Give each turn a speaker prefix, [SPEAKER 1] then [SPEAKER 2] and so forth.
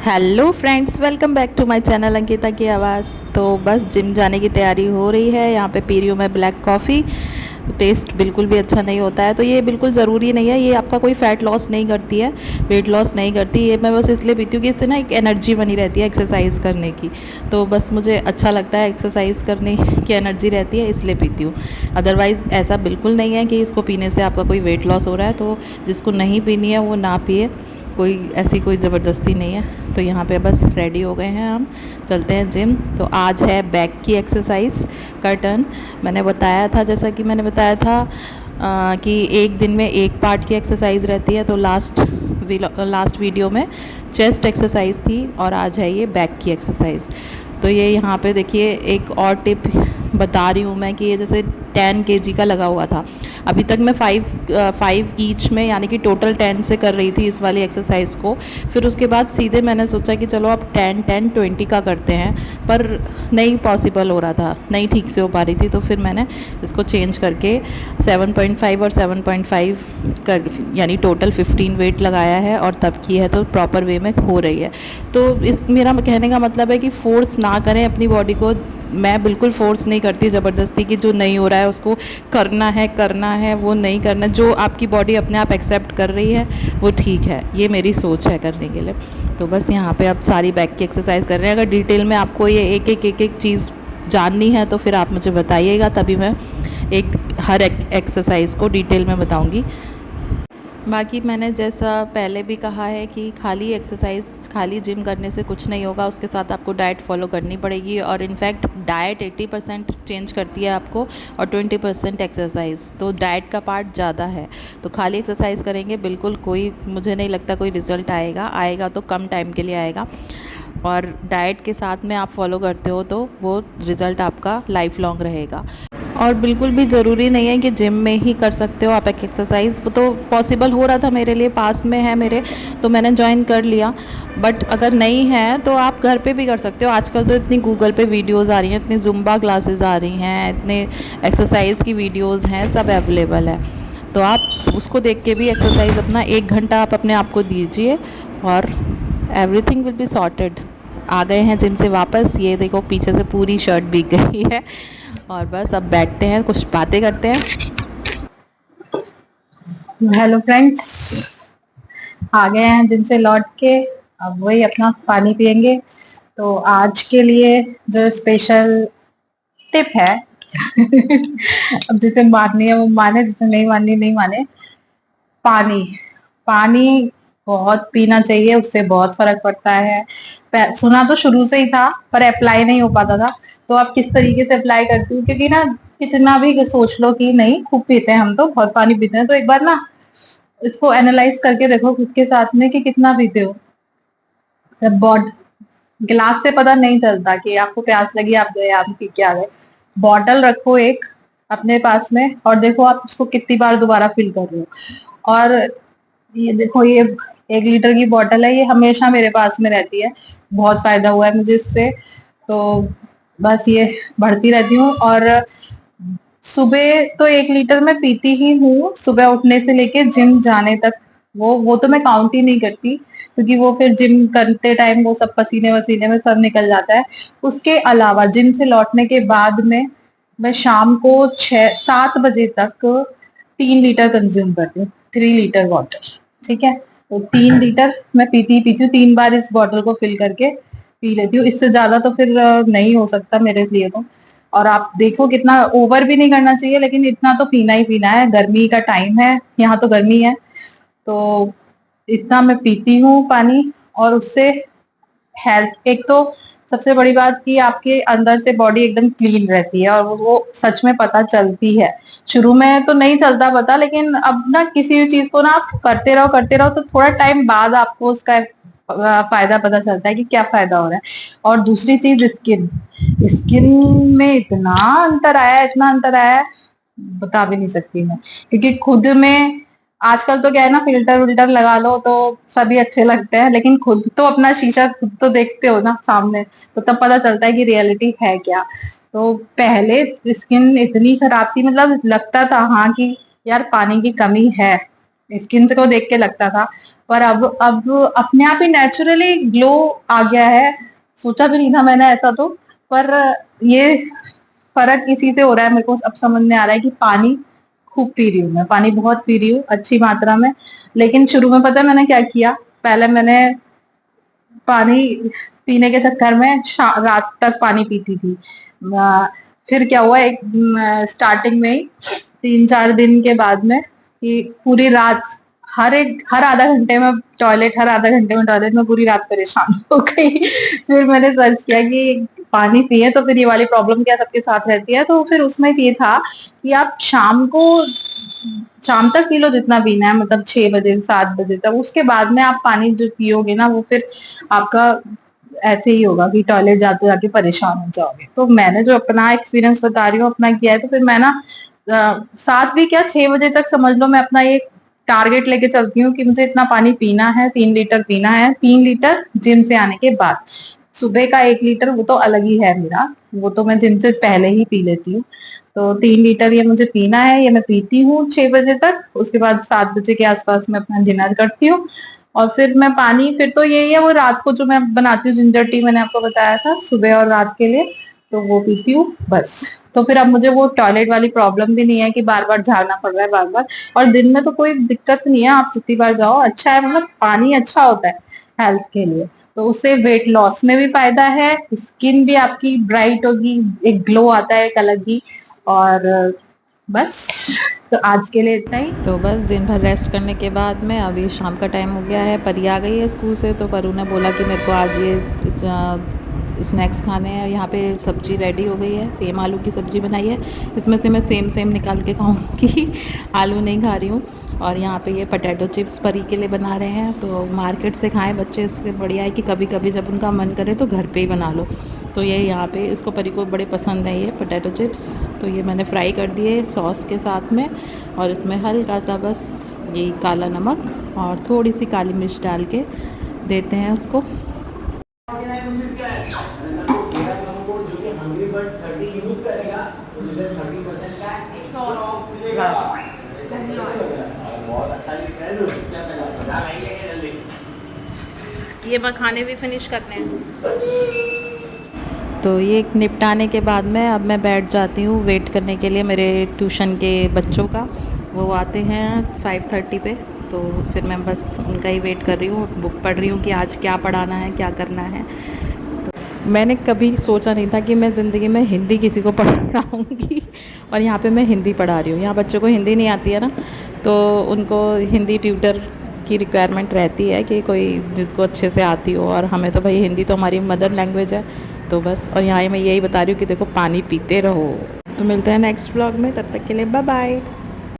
[SPEAKER 1] Hello friends, welcome back to my channel Ankita की आवाज़। तो बस जिम जाने की तैयारी हो रही है। यहाँ पे पी रही हूँ मैं ब्लैक कॉफ़ी। टेस्ट बिल्कुल भी अच्छा नहीं होता है, तो ये बिल्कुल ज़रूरी नहीं है। ये आपका कोई फ़ैट लॉस नहीं करती है, वेट लॉस नहीं करती। ये मैं बस इसलिए पीती हूँ कि इससे ना एक एनर्जी बनी रहती है एक्सरसाइज करने की। तो बस मुझे अच्छा लगता है, एक्सरसाइज करने की एनर्जी रहती है, इसलिए पीती हूँ। अदरवाइज़ ऐसा बिल्कुल नहीं है कि इसको पीने से आपका कोई वेट लॉस हो रहा है। तो जिसको नहीं पीनी है वो ना पिए, कोई ज़बरदस्ती नहीं है। तो यहाँ पे बस रेडी हो गए हैं, हम चलते हैं जिम। तो आज है बैक की एक्सरसाइज का टर्न। मैंने बताया था, जैसा कि मैंने बताया था कि एक दिन में एक पार्ट की एक्सरसाइज रहती है। तो लास्ट वीडियो में चेस्ट एक्सरसाइज थी और आज है ये बैक की एक्सरसाइज। तो ये यहाँ पे देखिए, एक और टिप बता रही हूँ मैं कि ये जैसे 10 kg का लगा हुआ था। अभी तक मैं 5 ईच में, यानी कि टोटल 10 से कर रही थी इस वाली एक्सरसाइज को। फिर उसके बाद सीधे मैंने सोचा कि चलो अब 10 10 20 का करते हैं, पर नहीं पॉसिबल हो रहा था, नहीं ठीक से हो पा रही थी। तो फिर मैंने इसको चेंज करके 7.5 और 7.5 कर, यानी टोटल 15 वेट लगाया है और तब की है, तो प्रॉपर वे में हो रही है। तो इस मेरा कहने का मतलब है कि फोर्स ना करें अपनी बॉडी को। मैं बिल्कुल फ़ोर्स नहीं करती ज़बरदस्ती कि जो नहीं हो रहा है उसको करना है, वो नहीं करना। जो आपकी बॉडी अपने आप एक्सेप्ट कर रही है वो ठीक है, ये मेरी सोच है करने के लिए। तो बस यहाँ पे अब सारी बैक की एक्सरसाइज कर रहे हैं। अगर डिटेल में आपको ये एक एक चीज़ जाननी है तो फिर आप मुझे बताइएगा, तभी मैं हर एक्सरसाइज को डिटेल में बताऊँगी। बाकी मैंने जैसा पहले भी कहा है कि खाली एक्सरसाइज, खाली जिम करने से कुछ नहीं होगा। उसके साथ आपको डाइट फॉलो करनी पड़ेगी, और इनफैक्ट डाइट 80% चेंज करती है आपको, और 20% एक्सरसाइज। तो डाइट का पार्ट ज़्यादा है। तो खाली एक्सरसाइज करेंगे बिल्कुल कोई, मुझे नहीं लगता कोई रिज़ल्ट आएगा तो कम टाइम के लिए आएगा। और डाइट के साथ में आप फॉलो करते हो तो वो रिज़ल्ट आपका लाइफ लॉन्ग रहेगा। और बिल्कुल भी ज़रूरी नहीं है कि जिम में ही कर सकते हो आप एक एक्सरसाइज। वो तो पॉसिबल हो रहा था मेरे लिए, पास में है मेरे, तो मैंने ज्वाइन कर लिया। बट अगर नहीं है तो आप घर पे भी कर सकते हो। आजकल तो इतनी गूगल पे वीडियोस आ रही हैं, इतनी जुम्बा क्लासेस आ रही हैं, इतने एक्सरसाइज की वीडियोस हैं, सब अवेलेबल है। तो आप उसको देख के भी एक्सरसाइज अपना 1 घंटा आप अपने आप को दीजिए, और एवरीथिंग विल बी सॉर्टेड। आ गए हैं जिम से वापस, ये देखो पीछे से पूरी शर्ट भीग गई है। और बस अब बैठते हैं, कुछ बातें करते हैं।
[SPEAKER 2] हेलो फ्रेंड्स, आ गए हैं जिनसे लौट के। अब वही अपना पानी पियेंगे। तो आज के लिए जो स्पेशल टिप है अब जिसे माननी है वो माने, जिसे नहीं माननी नहीं माने। पानी पानी बहुत पीना चाहिए, उससे बहुत फर्क पड़ता है। सुना तो शुरू से ही था, पर अप्लाई नहीं हो पाता था। तो आप किस तरीके से अप्लाई करती हूँ, क्योंकि ना कितना भी सोच लो कि नहीं खूब पीते हैं हम, तो बहुत पानी पीते हैं, तो एक बार ना इसको एनालाइज करके देखो खुद के साथ में कि कितना पीते हो। बॉड गिलास से पता नहीं चलता कि आपको प्यास लगी, आप गए, आप पी के आ गए। बॉटल रखो एक अपने पास में, और देखो आप उसको कितनी बार दोबारा फिल कर रहे हो। और ये देखो, ये 1 लीटर की बॉटल है, ये हमेशा मेरे पास में रहती है। बहुत फायदा हुआ है मुझे इससे। तो बस ये भरती रहती हूँ। और सुबह तो 1 लीटर मैं पीती ही हूँ, सुबह उठने से लेके जिम जाने तक। वो तो मैं काउंट ही नहीं करती, क्योंकि वो फिर जिम करते टाइम वो सब पसीने वसीने में सब निकल जाता है। उसके अलावा जिम से लौटने के बाद में मैं शाम को 6 7 बजे तक 3 लीटर कंज्यूम करती हूँ, 3 लीटर वाटर। ठीक है, तो 3 लीटर मैं पीती ही पीती हूँ। 3 बार इस बॉटल को फिल करके पी लेती हूँ। इससे ज्यादा तो फिर नहीं हो सकता मेरे लिए तो। और आप देखो कितना ओवर भी नहीं करना चाहिए, लेकिन इतना तो पीना ही पीना है। गर्मी का टाइम है, यहाँ तो गर्मी है, तो इतना मैं पीती हूँ पानी। और उससे हेल्थ, एक तो सबसे बड़ी बात कि आपके अंदर से बॉडी एकदम क्लीन रहती है, और वो सच में पता चलती है। शुरू में तो नहीं चलता पता, लेकिन अब ना किसी भी चीज को ना आप करते रहो तो थोड़ा टाइम बाद आपको उसका फायदा पता चलता है कि क्या फायदा हो रहा है। और दूसरी चीज, स्किन स्किन में इतना अंतर आया है, इतना अंतर आया है, बता भी नहीं सकती मैं। क्योंकि खुद में आजकल तो क्या है ना, फिल्टर विल्टर लगा लो तो सभी अच्छे लगते हैं, लेकिन खुद तो अपना शीशा खुद तो देखते हो ना सामने, तो तब पता चलता है कि रियलिटी है क्या। तो पहले स्किन इतनी खराब थी, मतलब लगता था हाँ कि यार पानी की कमी है, स्किन को देख के लगता था, पर अब अपने आप ही नेचुरली ग्लो आ गया है। सोचा भी नहीं था मैंने ऐसा तो, पर ये फर्क इसी से हो रहा है। मेरे को अब समझ में आ रहा है कि पानी खूब पी रही हूँ मैं, पानी बहुत पी रही हूँ अच्छी मात्रा में। लेकिन शुरू में पता है मैंने क्या किया, पहले मैंने पानी पीने के चक्कर में रात तक पानी पीती थी। फिर क्या हुआ, एक स्टार्टिंग में ही 3-4 दिन के बाद में, कि पूरी रात हर आधा घंटे में टॉयलेट, हर आधा घंटे में टॉयलेट में पूरी रात परेशान हो गई। फिर मैंने सर्च किया कि पानी पिए तो फिर ये वाली प्रॉब्लम क्या सबके साथ रहती है, तो फिर उसमें ये था कि आप शाम तक पी लो जितना पीना है, मतलब 6 बजे 7 बजे तक। उसके बाद में आप पानी जो पियोगे ना, वो फिर आपका ऐसे ही होगा कि टॉयलेट जाते जाके परेशान हो जाओगे। तो मैंने जो अपना एक्सपीरियंस बता रही हूँ, अपना किया है, तो फिर मैं ना 7 भी क्या 6 बजे तक समझ लो, मैं अपना ये टारगेट लेके चलती हूँ कि मुझे इतना पानी पीना है, 3 लीटर पीना है। 3 लीटर जिम से आने के बाद, सुबह का 1 लीटर वो तो अलग ही है मेरा, वो तो मैं जिम से पहले ही पी लेती हूँ। तो 3 लीटर ये मुझे पीना है, ये मैं पीती हूँ 6 बजे तक। उसके बाद 7 बजे के आसपास मैं अपना डिनर करती हूँ। और फिर मैं पानी, फिर तो यही है वो रात को जो मैं बनाती हूँ जिंजर टी, मैंने आपको बताया था सुबह और रात के लिए, तो वो पीती हूँ बस। तो फिर अब मुझे वो टॉयलेट वाली प्रॉब्लम भी नहीं है कि बार बार झाड़ना पड़ रहा है बार बार। और दिन में तो कोई दिक्कत नहीं है, आप जितनी बार जाओ अच्छा है, मतलब पानी अच्छा होता है हेल्थ के लिए। तो उससे वेट लॉस में भी फायदा है, स्किन भी आपकी ब्राइट होगी, एक ग्लो आता है एक अलग ही। और बस, तो आज के लिए इतना ही।
[SPEAKER 1] तो बस दिन भर रेस्ट करने के बाद में अभी शाम का टाइम हो गया है। परी आ गई है स्कूल से, तो परू ने बोला कि मेरे को आज ये स्नैक्स खाने हैं। यहाँ पे सब्ज़ी रेडी हो गई है, सेम आलू की सब्ज़ी बनाई है। इसमें से मैं सेम सेम निकाल के खाऊंगी, आलू नहीं खा रही हूँ। और यहाँ पे ये पोटैटो चिप्स परी के लिए बना रहे हैं। तो मार्केट से खाएं बच्चे, इससे बढ़िया है कि कभी कभी जब उनका मन करे तो घर पे ही बना लो। तो ये यहाँ पे इसको परी को बड़े पसंद है ये पोटैटो चिप्स। तो ये मैंने फ्राई कर दिए सॉस के साथ में, और इसमें हल्का सा बस ये काला नमक और थोड़ी सी काली मिर्च डाल के देते हैं उसको। ये मखाने भी फिनिश करने हैं। तो ये निपटाने के बाद में अब मैं बैठ जाती हूँ वेट करने के लिए मेरे ट्यूशन के बच्चों का। वो आते हैं 5:30 पे, तो फिर मैं बस उनका ही वेट कर रही हूँ, बुक पढ़ रही हूँ कि आज क्या पढ़ाना है, क्या करना है। तो मैंने कभी सोचा नहीं था कि मैं ज़िंदगी में हिंदी किसी को पढ़ाऊँगी, और यहाँ पे मैं हिंदी पढ़ा रही हूँ। यहाँ बच्चों को हिंदी नहीं आती है ना, तो उनको हिंदी ट्यूटर की रिक्वायरमेंट रहती है कि कोई जिसको अच्छे से आती हो। और हमें तो भाई हिंदी तो हमारी मदर लैंग्वेज है। तो बस, और यहाँ मैं यही बता रही हूँ कि देखो पानी पीते रहो। तो मिलते हैं नेक्स्ट व्लॉग में, तब तक के लिए बाय बाय।